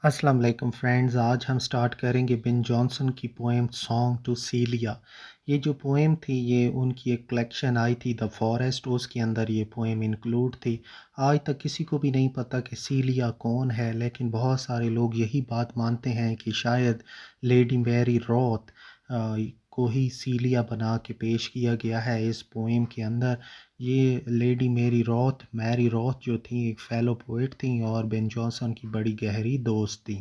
अस्सलाम वालेकुम फ्रेंड्स। आज हम स्टार्ट करेंगे बेन जॉनसन की पोएम सॉन्ग टू सीलिया। ये जो पोएम थी ये उनकी एक कलेक्शन आई थी द फॉरेस्ट, उसके अंदर ये पोएम इंक्लूड थी। आज तक किसी को भी नहीं पता कि सीलिया कौन है, लेकिन बहुत सारे लोग यही बात मानते हैं कि शायद लेडी मैरी रॉथ को ही सीलिया बना के पेश किया गया है इस पोएम के अंदर। ये लेडी मैरी रॉथ जो थी एक फेलो पोइट थी और बेन जॉनसन की बड़ी गहरी दोस्त थी।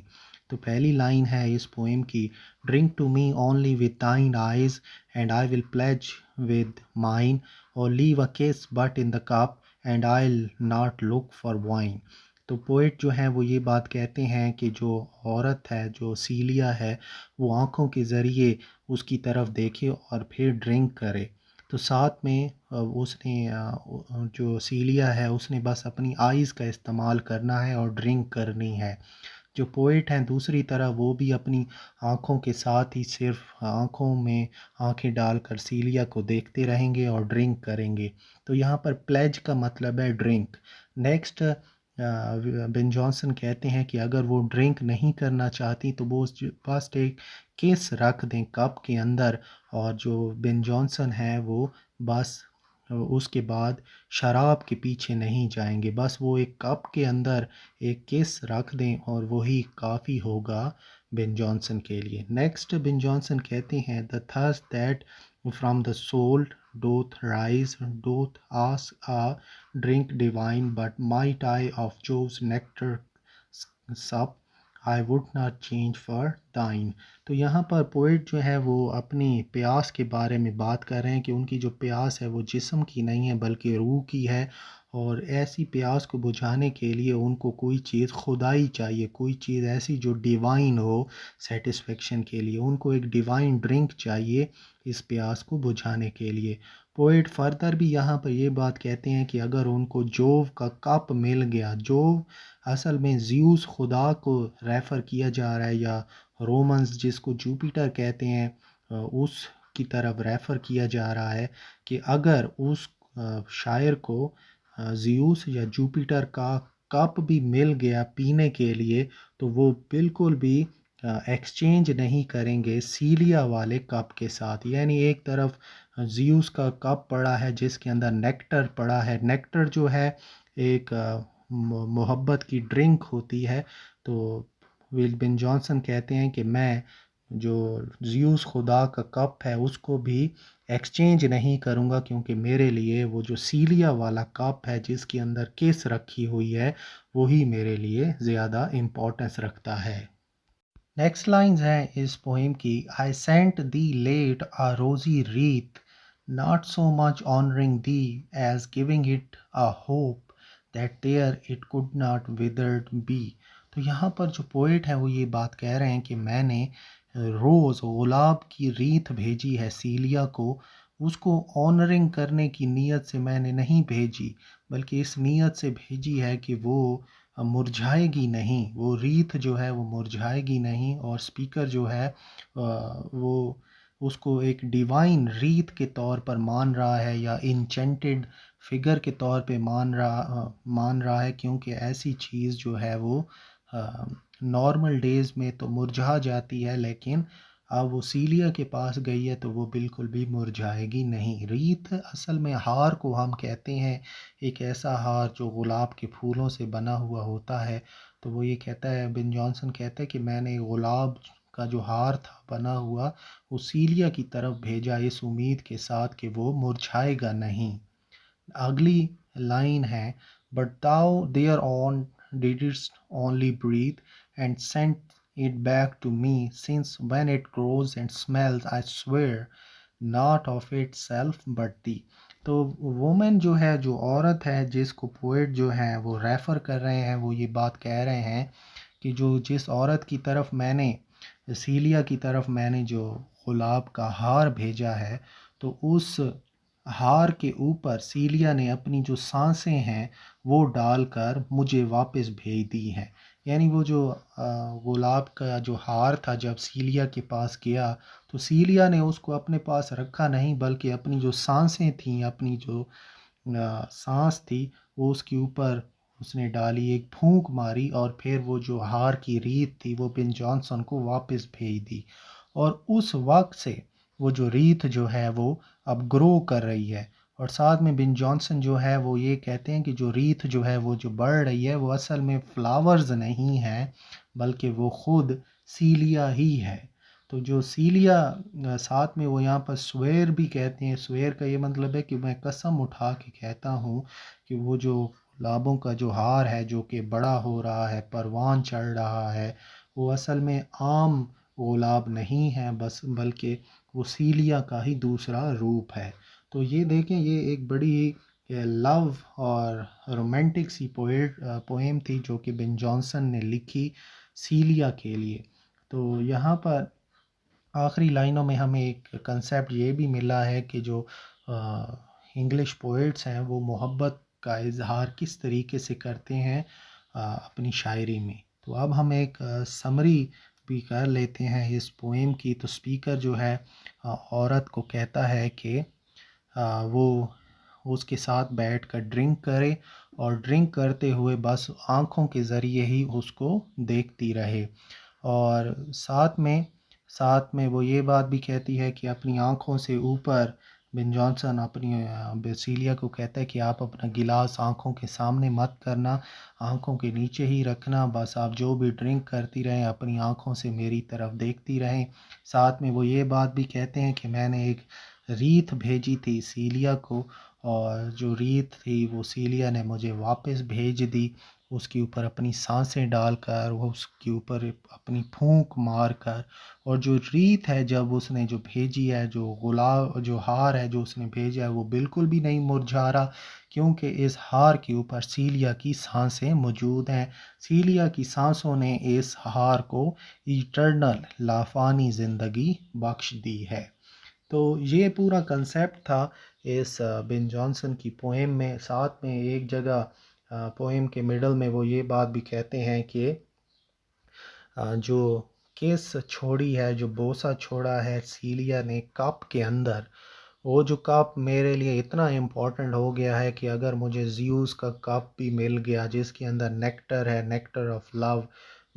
तो पहली लाइन है इस पोएम की, drink to me only with thine eyes and I will pledge with mine, और leave a kiss but in the cup and I will not look for wine. तो पोइट जो है वो ये बात कहते हैं कि जो औरत है, जो सीलिया है, वो आँखों के ज़रिए उसकी तरफ देखे और फिर ड्रिंक करे। तो साथ में उसने जो सीलिया है उसने बस अपनी आइज़ का इस्तेमाल करना है और ड्रिंक करनी है। जो पोएट हैं दूसरी तरह वो भी अपनी आँखों के साथ ही सिर्फ आँखों में आँखें डालकर सीलिया को देखते रहेंगे और ड्रिंक करेंगे। तो यहाँ पर प्लेज का मतलब है ड्रिंक। नेक्स्ट बेन जॉनसन कहते हैं कि अगर वो ड्रिंक नहीं करना चाहती तो वो बस एक किस रख दें कप के अंदर, और जो बेन जॉनसन है वो बस उसके बाद शराब के पीछे नहीं जाएंगे, बस वो एक कप के अंदर एक किस रख दें और वही काफ़ी होगा बेन जॉनसन के लिए। नेक्स्ट बेन जॉनसन कहते हैं, the thirst that from the soul doth rise, doth ask a drink divine, but might I of Jove's nectar sup, I would not change for thine। तो यहाँ पर poet जो है वो अपनी प्यास के बारे में बात कर रहे हैं कि उनकी जो प्यास है वो जिस्म की नहीं है बल्कि रूह की है, और ऐसी प्यास को बुझाने के लिए उनको कोई चीज़ खुदाई चाहिए, कोई चीज़ ऐसी जो डिवाइन हो सेटिस्फेक्शन के लिए। उनको एक डिवाइन ड्रिंक चाहिए इस प्यास को बुझाने के लिए। पोइट फर्दर भी यहाँ पर ये बात कहते हैं कि अगर उनको जोव का कप मिल गया, जोव असल में ज़्यूस खुदा को रेफ़र किया जा रहा है, या रोमन्स जिसको जुपिटर कहते हैं उस की तरफ रेफ़र किया जा रहा है कि अगर उस शायर को ज़्यूस या जुपिटर का कप भी मिल गया पीने के लिए तो वो बिल्कुल भी एक्सचेंज नहीं करेंगे सीलिया वाले कप के साथ। यानी एक तरफ ज़्यूस का कप पड़ा है जिसके अंदर नेक्टर पड़ा है। नेक्टर जो है एक मोहब्बत की ड्रिंक होती है। तो विल बेन जॉनसन कहते हैं कि मैं जो ज़्यूस खुदा का कप है उसको भी एक्सचेंज नहीं करूँगा, क्योंकि मेरे लिए वो जो सीलिया वाला कप है जिसके अंदर किस रखी हुई है वही मेरे लिए ज़्यादा इम्पोर्टेंस रखता है। नेक्स्ट लाइन्स हैं इस पोएम की, I sent the late a rosy wreath, not so much honouring thee as giving it a hope that there it could not withered be. तो यहाँ पर जो पोइट है वो ये बात कह रहे हैं कि मैंने रोज़ गुलाब की रीत भेजी है सीलिया को, उसको ऑनरिंग करने की नीयत से मैंने नहीं भेजी, बल्कि इस नीयत से भेजी है कि वो मुरझाएगी नहीं, वो रीत जो है वो मुरझाएगी नहीं। और स्पीकर जो है वो उसको एक डिवाइन रीत के तौर पर मान रहा है या इंचेंटेड फिगर के तौर पे मान रहा है, क्योंकि ऐसी चीज़ जो है वो नॉर्मल डेज़ में तो मुरझा जाती है, लेकिन अब वो सीलिया के पास गई है तो वो बिल्कुल भी मुरझाएगी नहीं। रीत असल में हार को हम कहते हैं, एक ऐसा हार जो गुलाब के फूलों से बना हुआ होता है। तो वो ये कहता है, बेन जॉनसन कहता है कि मैंने गुलाब का जो हार था बना हुआ वो सीलिया की तरफ भेजा इस उम्मीद के साथ कि वो मुरझाएगा नहीं। अगली लाइन है, but thou thereon didst only breathe and sent it back to me, since when it grows and smells I swear not of itself but thee। तो वुमेन जो है, जो औरत है जिसको पोएट जो है वो रेफ़र कर रहे हैं, वो ये बात कह रहे हैं कि जो जिस औरत की तरफ मैंने सीलिया की तरफ मैंने जो गुलाब का हार भेजा है, तो उस हार के ऊपर सीलिया ने अपनी जो सांसें हैं वो डालकर मुझे वापस भेज दी हैं। यानी वो जो गुलाब का जो हार था जब सीलिया के पास गया तो सीलिया ने उसको अपने पास रखा नहीं, बल्कि अपनी जो सांसें थीं, अपनी जो सांस थी वो उसके ऊपर उसने डाली, एक फूंक मारी और फिर वो जो हार की रीत थी वो बिन जॉनसन को वापस भेज दी। और उस वक्त से वो जो रीत जो है वो अब ग्रो कर रही है। और साथ में बिन जॉनसन जो है वो ये कहते हैं कि जो रीत जो है वो जो बढ़ रही है वो असल में फ्लावर्स नहीं है, बल्कि वो खुद सीलिया ही है। तो जो सीलिया साथ में वो यहाँ पर स्वेर भी कहते हैं। स्वेर का ये मतलब है कि मैं कसम उठा के कहता हूँ कि वो जो गुलाबों का जो हार है जो कि बड़ा हो रहा है, परवान चढ़ रहा है, वो असल में आम गुलाब नहीं है बस, बल्कि वो सीलिया का ही दूसरा रूप है। तो ये देखें, ये एक बड़ी लव और रोमांटिक सी पोएम थी जो कि बिन जॉनसन ने लिखी सीलिया के लिए। तो यहाँ पर आखिरी लाइनों में हमें एक कंसेप्ट ये भी मिला है कि जो इंग्लिश पोइट्स हैं वो मोहब्बत का इजहार किस तरीके से करते हैं अपनी शायरी में। तो अब हम एक समरी भी कर लेते हैं इस पोएम की। तो स्पीकर जो है औरत को कहता है कि वो उसके साथ बैठकर ड्रिंक करे और ड्रिंक करते हुए बस आँखों के ज़रिए ही उसको देखती रहे। और साथ में वो ये बात भी कहती है कि अपनी आँखों से ऊपर, बिन जॉनसन अपनी बेसिलिया को कहता है कि आप अपना गिलास आँखों के सामने मत करना, आँखों के नीचे ही रखना, बस आप जो भी ड्रिंक करती रहें अपनी आँखों से मेरी तरफ देखती रहें। साथ में वो ये बात भी कहते हैं कि मैंने एक रीत भेजी थी सीलिया को, और जो रीत थी वो सीलिया ने मुझे वापस भेज दी, उसके ऊपर अपनी सांसें डालकर, वो उसके ऊपर अपनी फूंक मार कर। और जो रीत है जब उसने जो भेजी है, जो गुलाब जो हार है जो उसने भेजा है वो बिल्कुल भी नहीं मुरझा रहा, क्योंकि इस हार के ऊपर सीलिया की सांसें मौजूद हैं। सीलिया की सांसों ने इस हार को इटर्नल लाफानी ज़िंदगी बख्श दी है। तो ये पूरा कंसेप्ट था इस बिन जॉनसन की पोएम में। साथ में एक जगह पोएम के मिडल में वो ये बात भी कहते हैं कि जो किस छोड़ी है, जो बोसा छोड़ा है सीलिया ने कप के अंदर, वो जो कप मेरे लिए इतना इम्पोर्टेंट हो गया है कि अगर मुझे ज़्यूस का कप भी मिल गया जिसके अंदर नेक्टर है, नेक्टर ऑफ लव,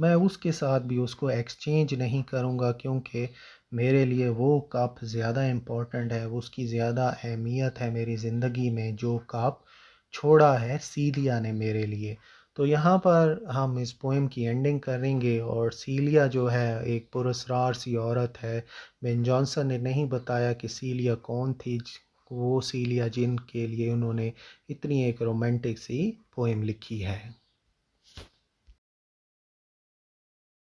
मैं उसके साथ भी उसको एक्सचेंज नहीं करूँगा, क्योंकि मेरे लिए वो कप ज़्यादा इम्पोर्टेंट है, उसकी ज़्यादा अहमियत है मेरी ज़िंदगी में, जो कप छोड़ा है सीलिया ने मेरे लिए। तो यहाँ पर हम इस पोएम की एंडिंग करेंगे। और सीलिया जो है एक पुरस्कार सी औरत है। बेन जॉनसन ने नहीं बताया कि सीलिया कौन थी, वो सीलिया जिनके लिए उन्होंने इतनी एक रोमांटिक सी पोएम लिखी है।